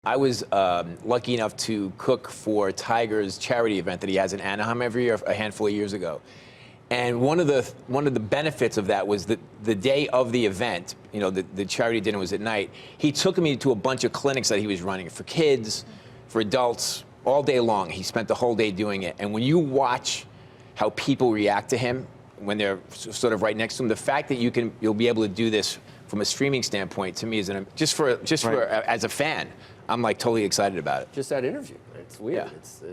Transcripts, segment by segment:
I was lucky enough to cook for Tiger's charity event that he has in Anaheim every year, a handful of years ago. And one of the benefits of that was that the day of the event, you know, the charity dinner was at night. He took me to a bunch of clinics that he was running for kids, for adults, all day long. He spent the whole day doing it. And when you watch how people react to him when they're sort of right next to him, the fact that you'll be able to do this from a streaming standpoint, to me, is just for as a fan, I'm like totally excited about it. Just that interview, it's weird. Yeah. It's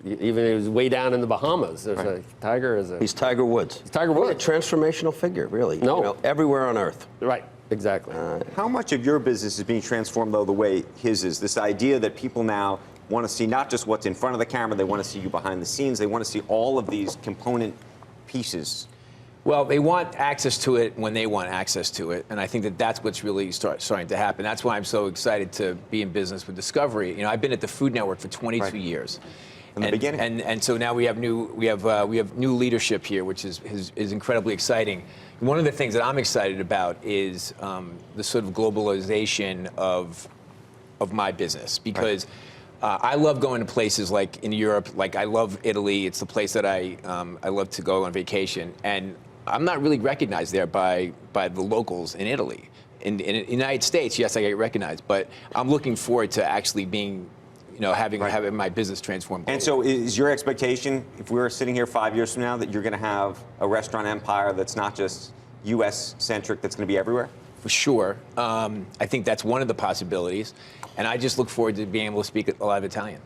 even it was way down in the Bahamas. There's a Tiger is a. He's Tiger Woods. He's Tiger Woods. What a transformational figure, really. No. You know, everywhere on earth. Right. Exactly. How much of your business is being transformed, though, the way his is? This idea that people now want to see not just what's in front of the camera, they want to see you behind the scenes. They want to see all of these component pieces. Well, they want access to it when they want access to it, and I think that that's what's really starting to happen. That's why I'm so excited to be in business with Discovery. You know, I've been at the Food Network for 22 years. From the beginning. And so now we have new leadership here, which is incredibly exciting. One of the things that I'm excited about is the sort of globalization of my business, because I love going to places like in Europe. Like, I love Italy. It's the place that I love to go on vacation, and I'm not really recognized there by the locals in Italy. In the United States, yes, I get recognized, but I'm looking forward to actually being, you know, having my business transformed globally. And so is your expectation, if we were sitting here 5 years from now, that you're going to have a restaurant empire that's not just U.S.-centric, that's going to be everywhere? For sure. I think that's one of the possibilities, and I just look forward to being able to speak a lot of Italian.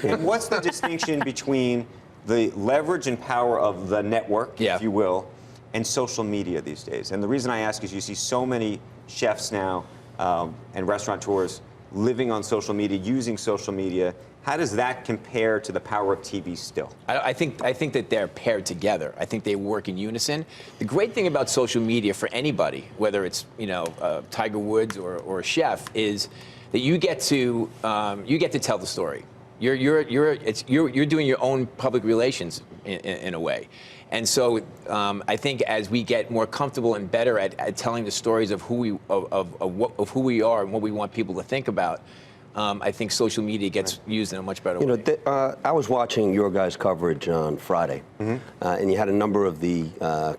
And what's the distinction between the leverage and power of the network, if you will, and social media these days? And the reason I ask is you see so many chefs now and restaurateurs living on social media, using social media. How does that compare to the power of TV still? I think that they're paired together. I think they work in unison. The great thing about social media for anybody, whether it's, you know, Tiger Woods or a chef, is that you get to tell the story. You're doing your own public relations in a way. And so I think as we get more comfortable and better at telling the stories of who we are and what we want people to think about, I think social media gets used in a much better way. You know, I was watching your guys' coverage on Friday, and you had a number of the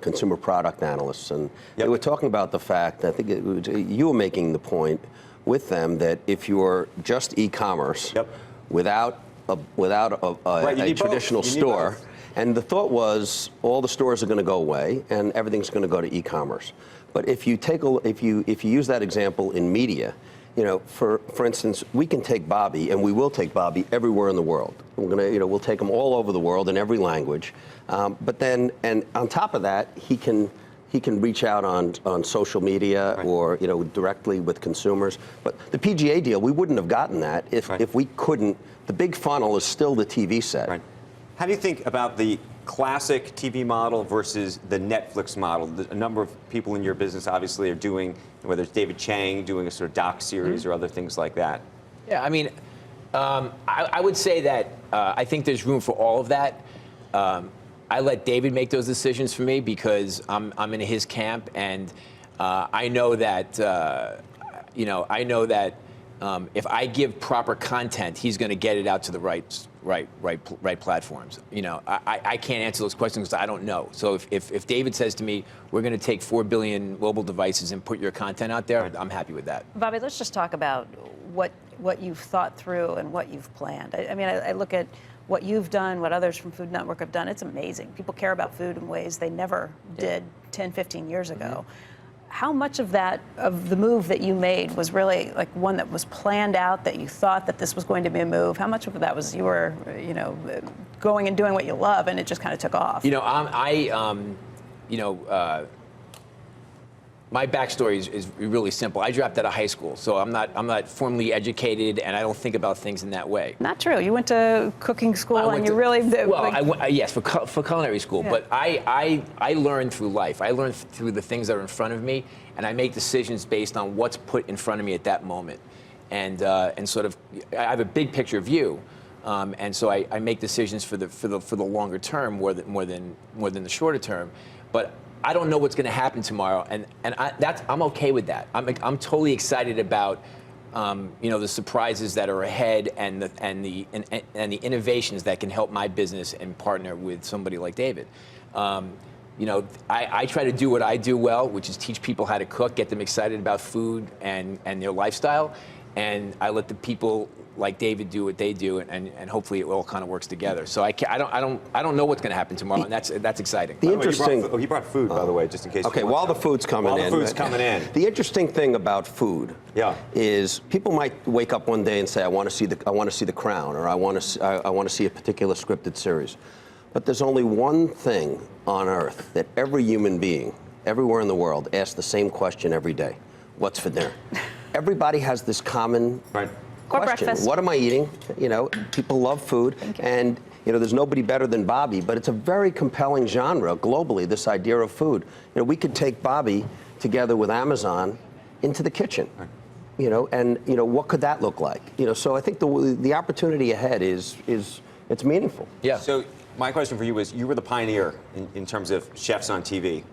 consumer product analysts, and they were talking about the fact, I think you were making the point with them, that if you're just e-commerce, without a traditional store, and the thought was all the stores are going to go away and everything's going to go to e-commerce. But if you use that example in media, you know, for instance, we can take Bobby, and we will take Bobby everywhere in the world. We're gonna, you know, we'll take him all over the world in every language. But then, and on top of that, he can reach out on social media or, you know, directly with consumers. But the PGA deal, we wouldn't have gotten that if we couldn't. The big funnel is still the TV set. How do you think about the classic TV model versus the Netflix model? A number of people in your business obviously are doing, whether it's David Chang doing a sort of doc series or other things like that. Yeah, I mean, I would say that I think there's room for all of that. I let David make those decisions for me because I'm in his camp, and I know that if I give proper content, he's going to get it out to the right platforms. You know, I can't answer those questions because I don't know. So if David says to me, we're going to take 4 billion mobile devices and put your content out there, I'm happy with that. Bobby, let's just talk about what you've thought through and what you've planned. I mean, I look at what you've done, what others from Food Network have done. It's amazing. People care about food in ways they never did 10, 15 years ago. How much of the move that you made was really like one that was planned out, that you thought that this was going to be a move? How much of that was you were, you know, going and doing what you love and it just kind of took off? You know, my backstory is really simple. I dropped out of high school, so I'm not formally educated, and I don't think about things in that way. Not true. You went to cooking school, and you really yes, for culinary school. Yeah. But I learned through life. I learned through the things that are in front of me, and I make decisions based on what's put in front of me at that moment, and sort of I have a big picture view. And so I make decisions for the longer term more than the shorter term, but I don't know what's going to happen tomorrow, and I'm okay with that. I'm totally excited about the surprises that are ahead and the innovations that can help my business and partner with somebody like David. I try to do what I do well, which is teach people how to cook, get them excited about food and their lifestyle, and I let the people like David do what they do, and hopefully it all kind of works together. So I don't know what's going to happen tomorrow, and that's exciting. The interesting. He brought food, by the way, just in case. Okay, while the food's coming in. While the food's coming in. The interesting thing about food is people might wake up one day and say, I want to see the Crown, or I want to see a particular scripted series. But there's only one thing on earth that every human being, everywhere in the world, asks the same question every day: what's for dinner? Everybody has this common question. Breakfast. What am I eating? People love food, and there's nobody better than Bobby. But it's a very compelling genre globally. This idea of food. We could take Bobby together with Amazon into the kitchen. And what could that look like? So I think the opportunity ahead is it's meaningful. Yeah. So my question for you is: you were the pioneer in terms of chefs on TV.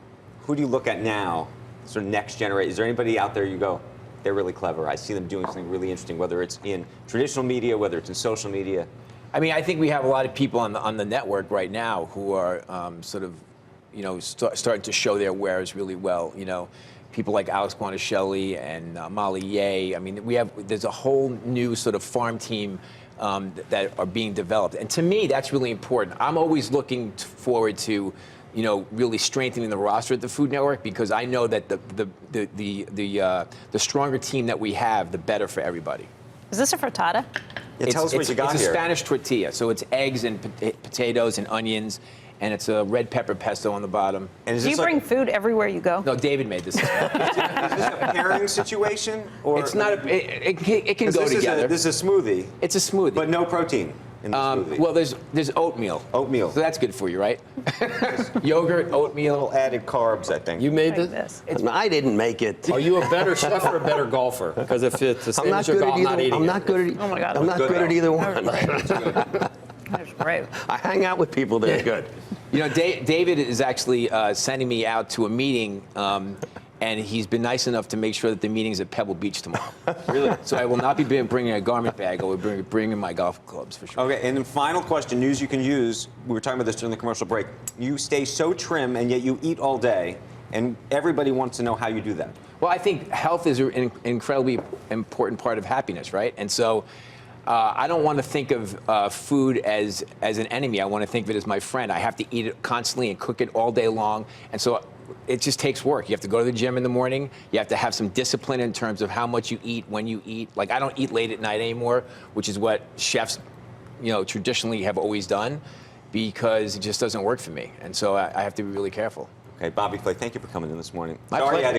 Who do you look at now, sort of next generation? Is there anybody out there you go, they're really clever, I see them doing something really interesting, whether it's in traditional media, whether it's in social media? I mean, I think we have a lot of people on the network right now who are starting to show their wares really well. People like Alex Guanaschelli and Molly Ye. I mean, there's a whole new sort of farm team that are being developed, and to me, that's really important. I'm always looking forward to, really strengthening the roster at the Food Network, because I know that the stronger team that we have, the better for everybody. Is this a frittata? Yeah, tell us what you got It's here. a Spanish tortilla, so it's eggs and potatoes and onions, and it's a red pepper pesto on the bottom. And is Do you this bring food everywhere you go? No, David made this. Is this a pairing situation, or It's not. It can go together. This is a smoothie. It's a smoothie. But no protein in the smoothie. Well, there's oatmeal. Oatmeal. So that's good for you, right? Yogurt, oatmeal. Added carbs, I think. You made Like this? this. I didn't make it. Are you a better chef or a better golfer? Because if it's the I'm same not as your good golf, at I'm not either. eating I'm it. not good at. Oh my God. I'm not Good good at though. either one. That's great. I hang out with people that are good. David is actually sending me out to a meeting, and he's been nice enough to make sure that the meeting's at Pebble Beach tomorrow. Really? So I will not be bringing a garment bag. I will be bringing my golf clubs for sure. Okay, and then final question, news you can use. We were talking about this during the commercial break. You stay so trim, and yet you eat all day, and everybody wants to know how you do that. Well, I think health is an incredibly important part of happiness, right? And so I don't want to think of food as an enemy. I want to think of it as my friend. I have to eat it constantly and cook it all day long. And so it just takes work. You have to go to the gym in the morning. You have to have some discipline in terms of how much you eat, when you eat. Like, I don't eat late at night anymore, which is what chefs, traditionally have always done, because it just doesn't work for me. And so I have to be really careful. Okay, Bobby Flay, thank you for coming in this morning. My Sorry pleasure. I